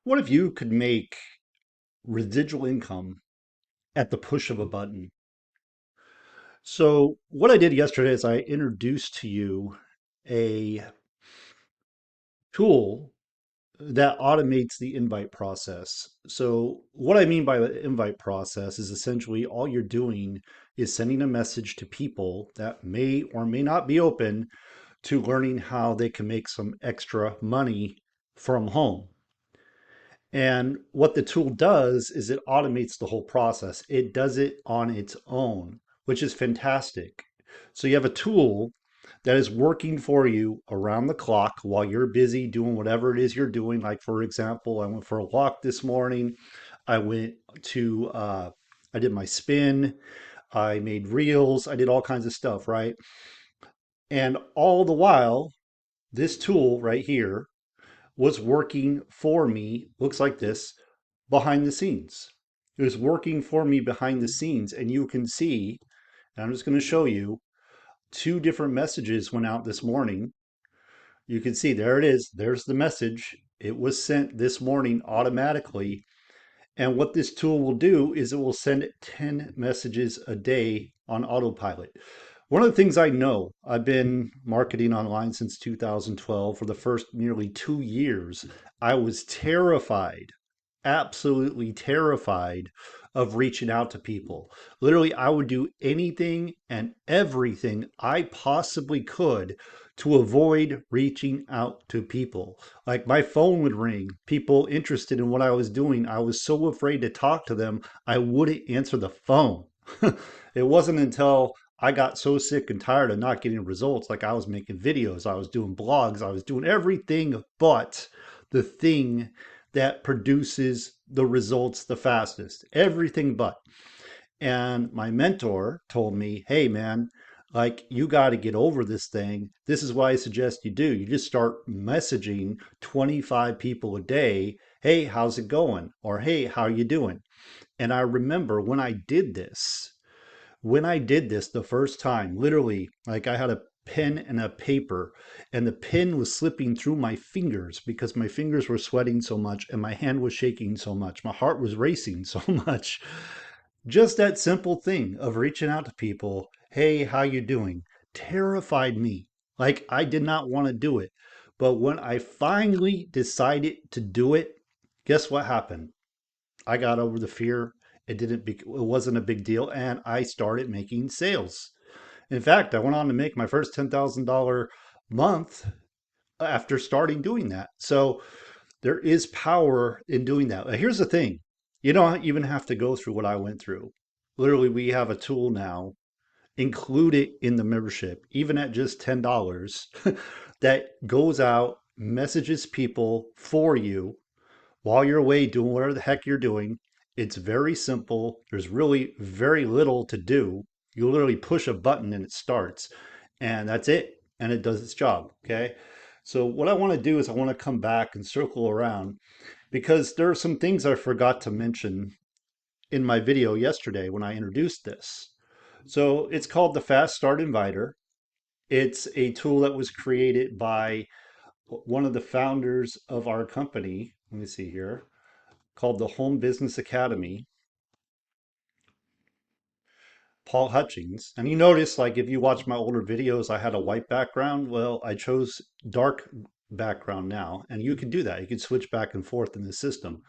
What if you could make residual income at the push of a button? So, what I did yesterday is I introduced to you a tool that automates the invite process. So, what I mean by the invite process is essentially all you're doing is sending a message to people that may or may not be open to learning how they can make some extra money from home. And what the tool does is it automates the whole process. It does it on its own, which is fantastic. So you have a tool that is working for you around the clock while you're busy doing whatever it is you're doing. Like, for example, I went for a walk this morning. I went to, I did my spin. I made reels. I did all kinds of stuff, right? And all the while, this tool right here was working for me, looks like this, behind the scenes. It was working for me behind the scenes. And you can see, and I'm just going to show you, two different messages went out this morning. You can see there it is. There's the message. It was sent this morning automatically. And what this tool will do is it will send 10 messages a day on autopilot. One of the things I know, I've been marketing online since 2012. For the first nearly 2 years, I was terrified, absolutely terrified of reaching out to people. Literally, I would do anything and everything I possibly could to avoid reaching out to people. Like, my phone would ring, people interested in what I was doing. I was so afraid to talk to them, I wouldn't answer the phone. It wasn't until I got so sick and tired of not getting results. Like, I was making videos, I was doing blogs, I was doing everything but the thing that produces the results the fastest. Everything but. And my mentor told me, hey, man, like, you got to get over this thing. This is what I suggest you do. You just start messaging 25 people a day. Hey, how's it going? Or hey, how are you doing? And I remember when I did this the first time, literally, like, I had a pen and a paper, and the pen was slipping through my fingers because my fingers were sweating so much and my hand was shaking so much. My heart was racing so much. Just that simple thing of reaching out to people, hey, how you doing, terrified me. Like, I did not want to do it. But when I finally decided to do it, guess what happened? I got over the fear. It wasn't a big deal, and I started making sales. In fact, I went on to make my first $10,000 month after starting doing that. So there is power in doing that. Here's the thing. You don't even have to go through what I went through. Literally, we have a tool now, include it in the membership, even at just $10, that goes out, messages people for you while you're away doing whatever the heck you're doing. It's very simple. There's really very little to do. You literally push a button and it starts, and that's it. And it does its job. Okay. So, what I want to do is I want to come back and circle around because there are some things I forgot to mention in my video yesterday when I introduced this. So, it's called the Fast Start Inviter. It's a tool that was created by one of the founders of our company. Let me see here, called the Home Business Academy, Paul Hutchings. And you notice, like, if you watch my older videos, I had a white background. Well, I chose dark background now, and you can do that. You can switch back and forth in the system.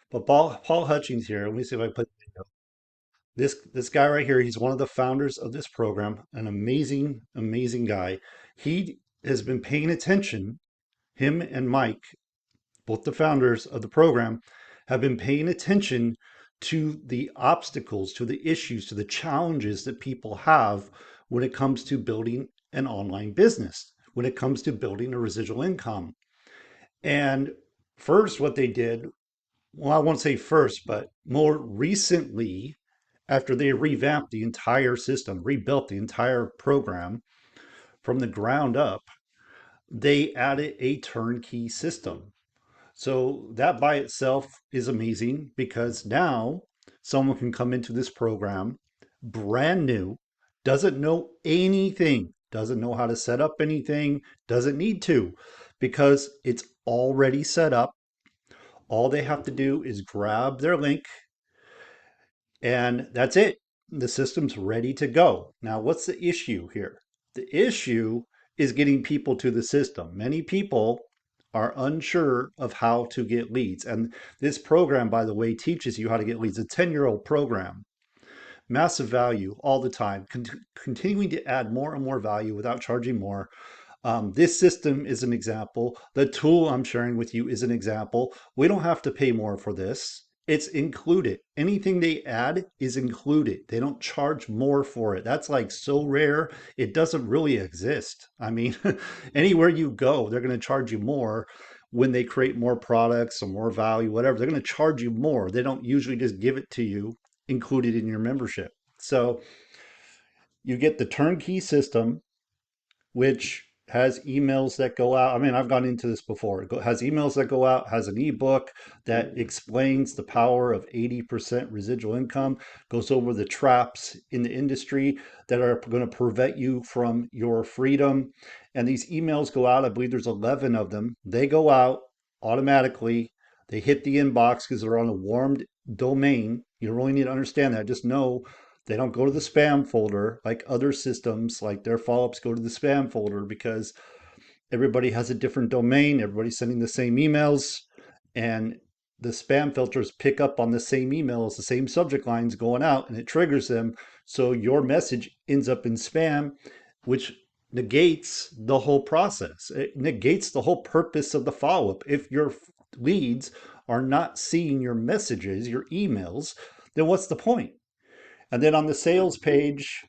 But Paul Hutchings here, let me see if I put this guy right here. He's one of the founders of this program, an amazing, amazing guy. He has been paying attention, him and Mike, both the founders of the program, have been paying attention to the obstacles, to the issues, to the challenges that people have when it comes to building an online business, when it comes to building a residual income. And first, what they did, well, I won't say first, but more recently, after they revamped the entire system, rebuilt the entire program from the ground up, they added a turnkey system. So that by itself is amazing because now someone can come into this program brand new, doesn't know anything, doesn't know how to set up anything, doesn't need to because it's already set up, All they have to do is grab their link, and that's it. The system's ready to go. Now, what's the issue here? The issue is getting people to the system. Many people are unsure of how to get leads. And this program, by the way, teaches you how to get leads. It's a 10-year-old program. Massive value all the time, continuing to add more and more value without charging more. This system is an example. The tool I'm sharing with you is an example. We don't have to pay more for this. It's included. Anything they add is included. They don't charge more for it. That's like so rare. It doesn't really exist. I mean, anywhere you go, they're going to charge you more when they create more products or more value, whatever. They're going to charge you more. They don't usually just give it to you included in your membership. So you get the turnkey system, which has emails that go out. I mean, I've gone into this before. It has emails that go out, has an ebook that explains the power of 80% residual income, goes over the traps in the industry that are going to prevent you from your freedom. And these emails go out, I believe there's 11 of them. They go out automatically. They hit the inbox because they're on a warmed domain. You really need to understand that. Just know they don't go to the spam folder like other systems, like their follow-ups go to the spam folder because everybody has a different domain, everybody's sending the same emails, and the spam filters pick up on the same emails, the same subject lines going out, and it triggers them. So your message ends up in spam, which negates the whole process. It negates the whole purpose of the follow-up. If your leads are not seeing your messages, your emails, then what's the point? And then on the sales page,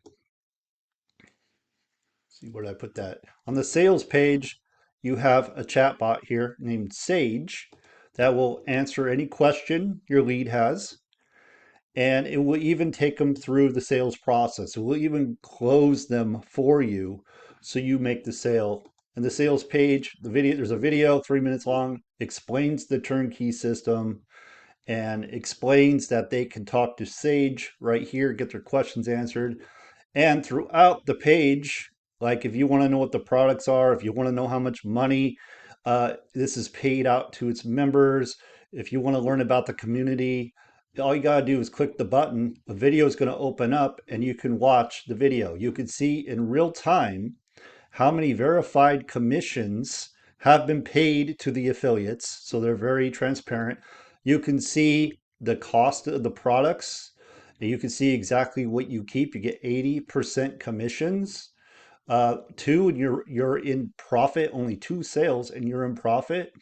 see where did I put that? On the sales page, you have a chat bot here named Sage that will answer any question your lead has. And it will even take them through the sales process. It will even close them for you so you make the sale. And the sales page, there's a video 3 minutes long, explains the turnkey system and explains that they can talk to Sage right here, get their questions answered. And throughout the page, like if you want to know what the products are, if you want to know how much money this is paid out to its members, if you want to learn about the community, all you got to do is click the button. A video is going to open up and you can watch the video. You can see in real time how many verified commissions have been paid to the affiliates. So they're very transparent. You can see the cost of the products. And you can see exactly what you keep. You get 80% commissions. Two, and you're in profit, only two sales and you're in profit.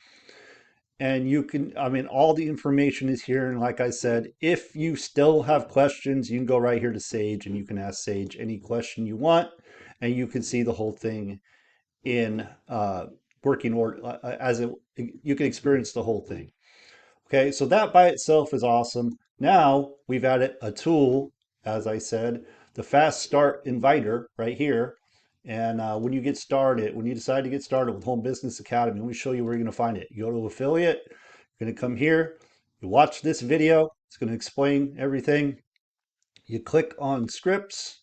And you can, I mean, all the information is here. And like I said, if you still have questions, you can go right here to Sage and you can ask Sage any question you want. And you can see the whole thing in working order as it, you can experience the whole thing. Okay, so that by itself is awesome. Now we've added a tool, as I said, the fast start inviter right here. And when you get started, when you decide to get started with Home Business Academy, let me show you where you're going to find it. You go to affiliate, you're going to come here, you watch this video, it's going to explain everything. You click on scripts,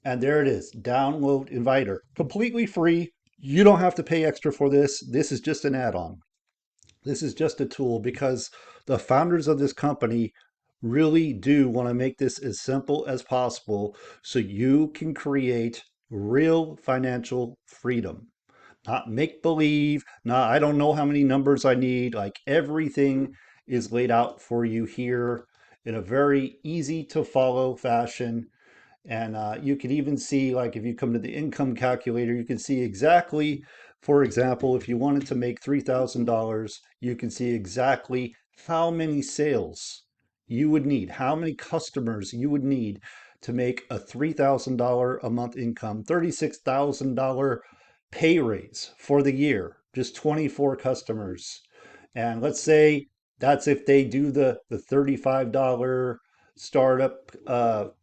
and there it is, download inviter, completely free. You don't have to pay extra for this. This is just an add-on. This is just a tool because the founders of this company really do want to make this as simple as possible so you can create real financial freedom. Not make believe, not I don't know how many numbers I need. Like everything is laid out for you here in a very easy to follow fashion. And you can even see, like if you come to the income calculator, you can see exactly, for example, if you wanted to make $3,000, you can see exactly how many sales you would need, how many customers you would need to make a $3,000 a month income, $36,000 pay raise for the year, just 24 customers. And let's say that's if they do the $35 startup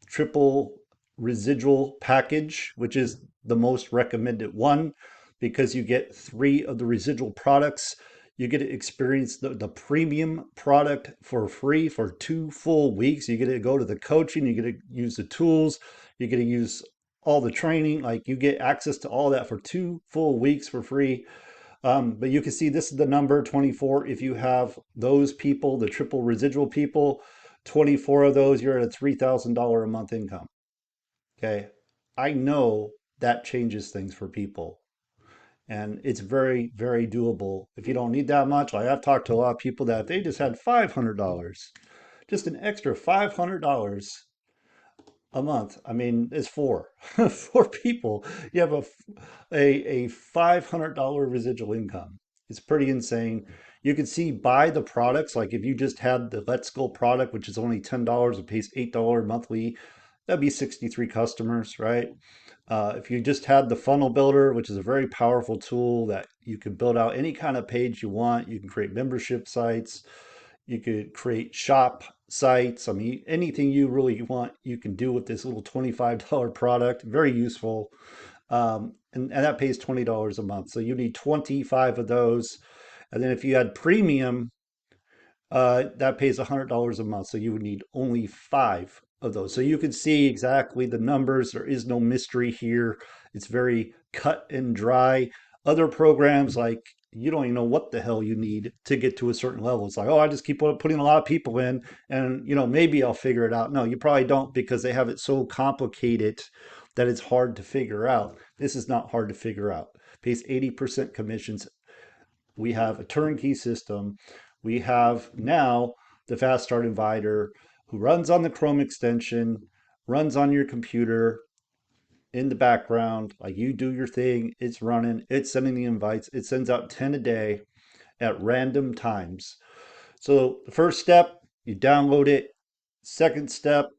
triple residual package, which is the most recommended one because you get 3 of the residual products. You get to experience the premium product for free for 2 full weeks. You get to go to the coaching, you get to use the tools, you get to use all the training, like you get access to all that for 2 full weeks for free. But you can see this is the number 24. If you have those people, the triple residual people, 24 of those, you're at a $3,000 a month income. Okay. I know that changes things for people. And it's very, very doable. If you don't need that much, like I've talked to a lot of people that if they just had $500, just an extra $500 a month. I mean, it's four, four people. You have a $500 residual income. It's pretty insane. You can see by the products, like if you just had the Let's Go product, which is only $10, it pays $8 monthly, that'd be 63 customers, right? If you just had the funnel builder, which is a very powerful tool that you can build out any kind of page you want, you can create membership sites, you could create shop sites. I mean, anything you really want, you can do with this little $25 product. Very useful. And that pays $20 a month. So you need 25 of those. And then if you had premium, that pays $100 a month. So you would need only five of those. So you can see exactly the numbers. There is no mystery here. It's very cut and dry. Other programs, like you don't even know what the hell you need to get to a certain level. It's like, oh, I just keep putting a lot of people in and, maybe I'll figure it out. No, you probably don't because they have it so complicated that it's hard to figure out. This is not hard to figure out. Pays 80% commissions. We have a turnkey system. We have now the Fast Start Inviter who runs on the Chrome extension, runs on your computer in the background. Like you do your thing, it's running, it's sending the invites. It sends out 10 a day at random times. So the first step, you download it. Second step,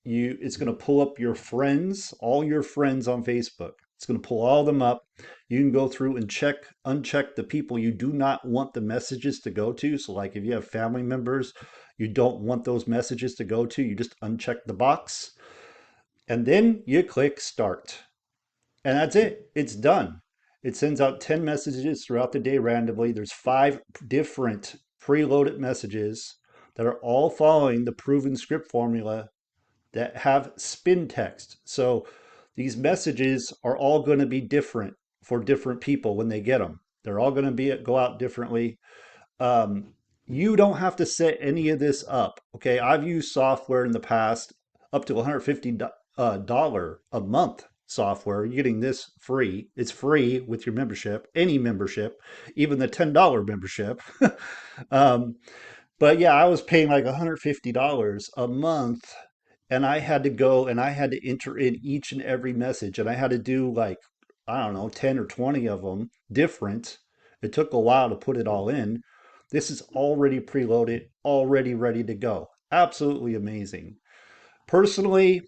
it's going to pull up your friends, all your friends on Facebook. It's going to pull all of them up. You can go through and uncheck the people you do not want the messages to go to. So like if you have family members you don't want those messages to go to, you just uncheck the box and then you click start. And that's it. It's done. It sends out 10 messages throughout the day randomly. There's 5 different preloaded messages that are all following the proven script formula that have spin text. So these messages are all going to be different for different people when they get them. They're all going to go out differently. You don't have to set any of this up. Okay, I've used software in the past up to $150 a month software. You're getting this free. It's free with your membership, any membership, even the $10 membership. um, but yeah, I was paying like $150 a month and I had to go and I had to enter in each and every message and I had to do like, I don't know, 10 or 20 of them different. It took a while to put it all in. This is already preloaded, already ready to go. Absolutely amazing. Personally,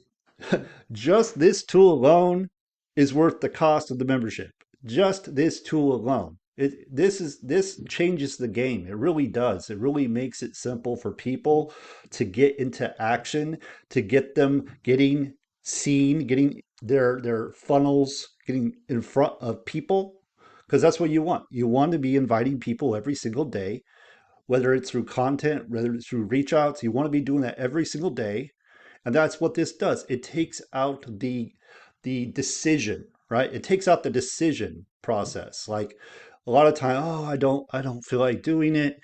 just this tool alone is worth the cost of the membership. Just this tool alone. This changes the game. It really does. It really makes it simple for people to get into action, to get them getting seen, getting their funnels getting in front of people, because that's what you want. You want to be inviting people every single day, whether it's through content, whether it's through reach outs. You want to be doing that every single day, and that's what this does. It takes out the decision, right? It takes out the decision process. Like a lot of time, oh, I don't feel like doing it.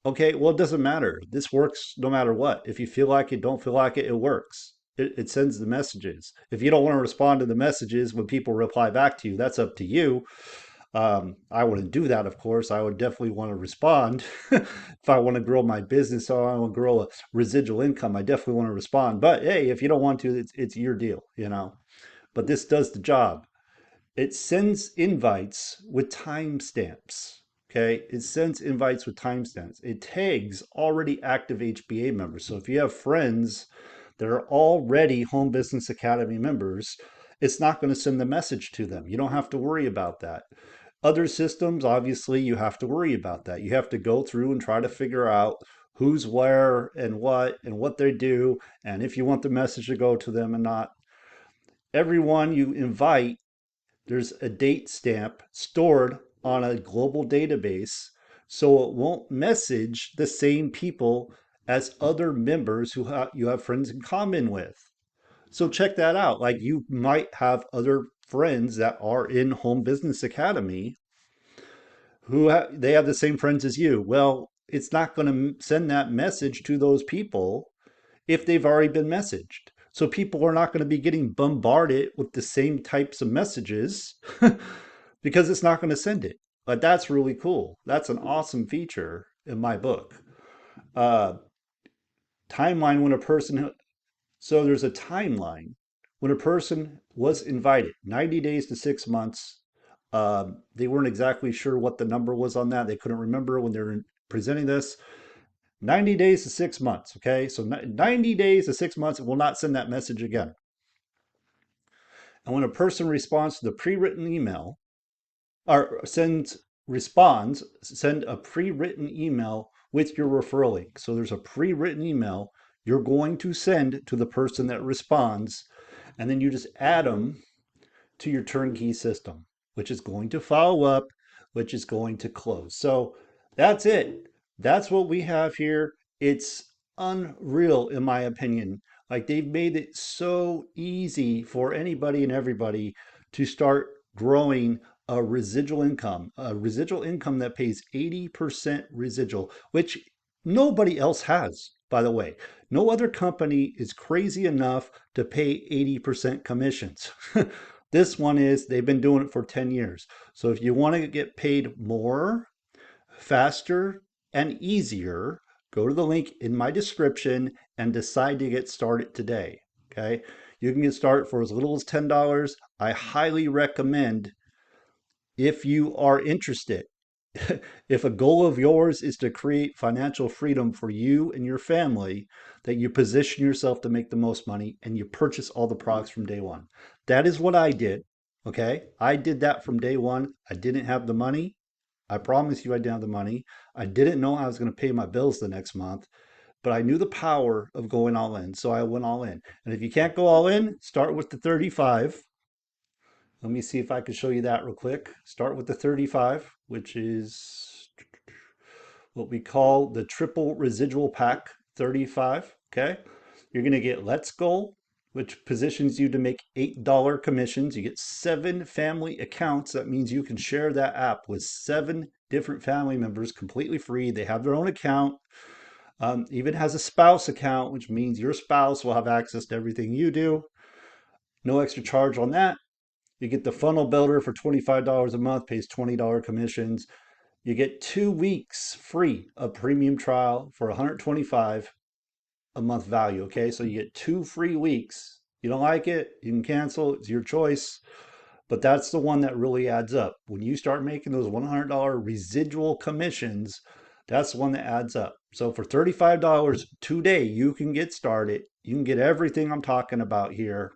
Okay, well, it doesn't matter. This works no matter what. If you feel like it, don't feel like it, it works. It sends the messages. If you don't want to respond to the messages when people reply back to you, that's up to you. I wouldn't do that, of course. I would definitely want to respond. If I want to grow my business or I want to grow a residual income, I definitely want to respond. But hey, if you don't want to, it's your deal. But this does the job. It sends invites with timestamps. Okay, it sends invites with timestamps. It tags already active HBA members. So if you have friends that are already Home Business Academy members, it's not going to send the message to them. You don't have to worry about that. Other systems, obviously, you have to worry about that. You have to go through and try to figure out who's where and what they do, and if you want the message to go to them and not. Everyone you invite, there's a date stamp stored on a global database so it won't message the same people as other members who you have friends in common with. So check that out. Like you might have other friends that are in Home Business Academy they have the same friends as you. Well, it's not going to send that message to those people if they've already been messaged. So people are not going to be getting bombarded with the same types of messages because it's not going to send it. But that's really cool. That's an awesome feature in my book. Uh, timeline when a person, so there's a timeline when a person was invited, 90 days to 6 months. They weren't exactly sure what the number was on that. They couldn't remember when they were presenting this. 90 days to 6 months. Okay. So 90 days to 6 months, it will not send that message again. And when a person responds to the pre-written email or send a pre-written email with your referral link. So there's a pre-written email you're going to send to the person that responds, and then you just add them to your turnkey system, which is going to follow up, which is going to close. So that's it. That's what we have here. It's unreal, in my opinion. Like they've made it so easy for anybody and everybody to start growing a residual income that pays 80% residual, which nobody else has, by the way. No other company is crazy enough to pay 80% commissions. This one is, they've been doing it for 10 years. So if you want to get paid more, faster, and easier, go to the link in my description and decide to get started today. Okay. You can get started for as little as $10. I highly recommend if you are interested. If a goal of yours is to create financial freedom for you and your family, that you position yourself to make the most money and you purchase all the products from day one. That is what I did. Okay. I did that from day one. I didn't have the money. I promise you I didn't have the money. I didn't know I was going to pay my bills the next month, but I knew the power of going all in. So I went all in. And if you can't go all in, start with the 35. Let me see if I can show you that real quick. Start with the 35, which is what we call the triple residual pack 35. Okay. You're going to get Let's Go, which positions you to make $8 commissions. You get 7 family accounts. That means you can share that app with 7 different family members completely free. They have their own account. Even has a spouse account, which means your spouse will have access to everything you do. No extra charge on that. You get the funnel builder for $25 a month, pays $20 commissions. You get 2 weeks free of premium trial for $125 a month value. Okay, so you get 2 free weeks. You don't like it, you can cancel. It's your choice. But that's the one that really adds up. When you start making those $100 residual commissions, that's the one that adds up. So for $35 today, you can get started. You can get everything I'm talking about here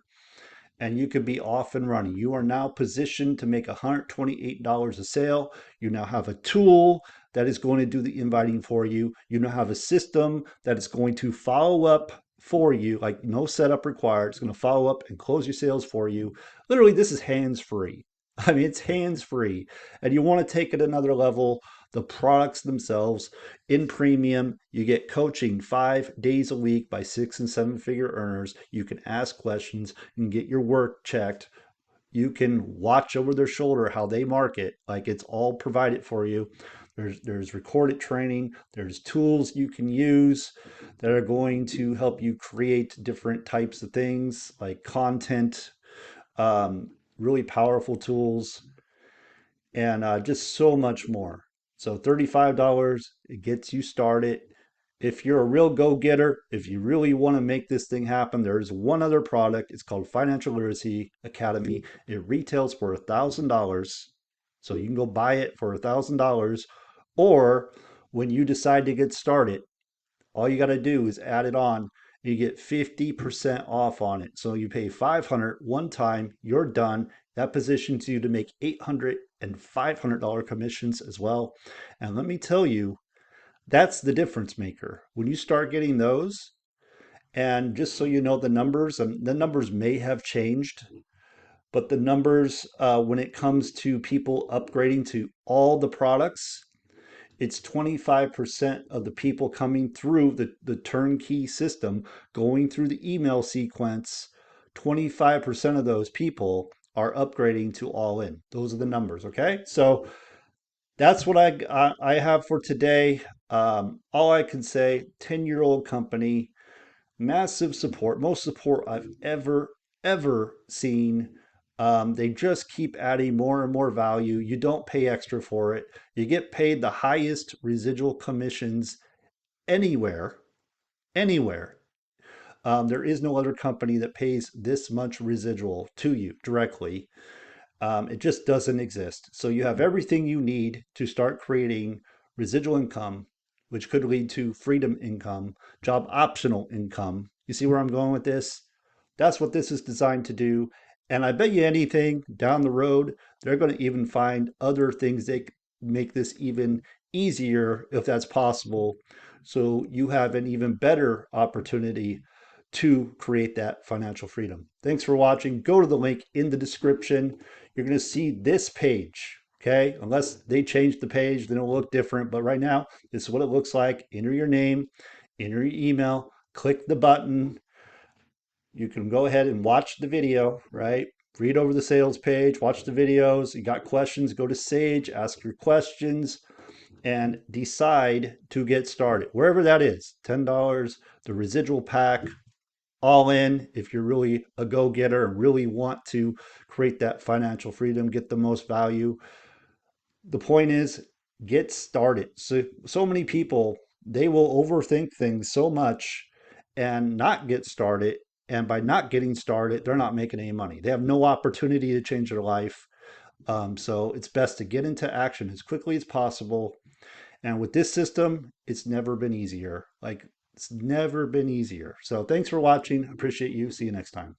and you could be off and running. You are now positioned to make $128 a sale. You now have a tool that is going to do the inviting for you. You now have a system that is going to follow up for you, like no setup required. It's going to follow up and close your sales for you. Literally, this is hands free. I mean, it's hands free. And you want to take it another level. The products themselves in premium, you get coaching 5 days a week by 6 and 7 figure earners. You can ask questions, you can get your work checked. You can watch over their shoulder how they market. Like it's all provided for you. There's recorded training. There's tools you can use that are going to help you create different types of things like content, really powerful tools, and just so much more. So $35, it gets you started. If you're a real go-getter, if you really want to make this thing happen, there's one other product. It's called Financial Literacy Academy. It retails for $1,000. So you can go buy it for $1,000. Or when you decide to get started, all you got to do is add it on. You get 50% off on it. So you pay $500 one time, you're done. That positions you to make $800 and $500 commissions as well. And let me tell you, that's the difference maker. When you start getting those, and just so you know the numbers, and the numbers may have changed, but the numbers when it comes to people upgrading to all the products, it's 25% of the people coming through the turnkey system, going through the email sequence. 25% of those people are upgrading to all in. Those are the numbers, okay? So that's what I have for today. All I can say, 10-year-old company, massive support, most support I've ever seen. They just keep adding more and more value. You don't pay extra for it. You get paid the highest residual commissions anywhere, anywhere. There is no other company that pays this much residual to you directly. It just doesn't exist. So you have everything you need to start creating residual income, which could lead to freedom income, job optional income. You see where I'm going with this? That's what this is designed to do. And I bet you anything down the road, they're going to even find other things that make this even easier if that's possible. So you have an even better opportunity to create that financial freedom. Thanks for watching. Go to the link in the description. You're going to see this page. Okay, unless they change the page, then it'll look different. But right now, this is what it looks like. Enter your name, enter your email, click the button. You can go ahead and watch the video, right? Read over the sales page, watch the videos. You got questions, go to Sage, ask your questions, and decide to get started. Wherever that is, $10, the residual pack, all in if you're really a go-getter and really want to create that financial freedom, get the most value. The point is, get started. So many people, they will overthink things so much and not get started. And by not getting started, they're not making any money. They have no opportunity to change their life. So it's best to get into action as quickly as possible. And with this system, it's never been easier. Like, it's never been easier. So thanks for watching. Appreciate you. See you next time.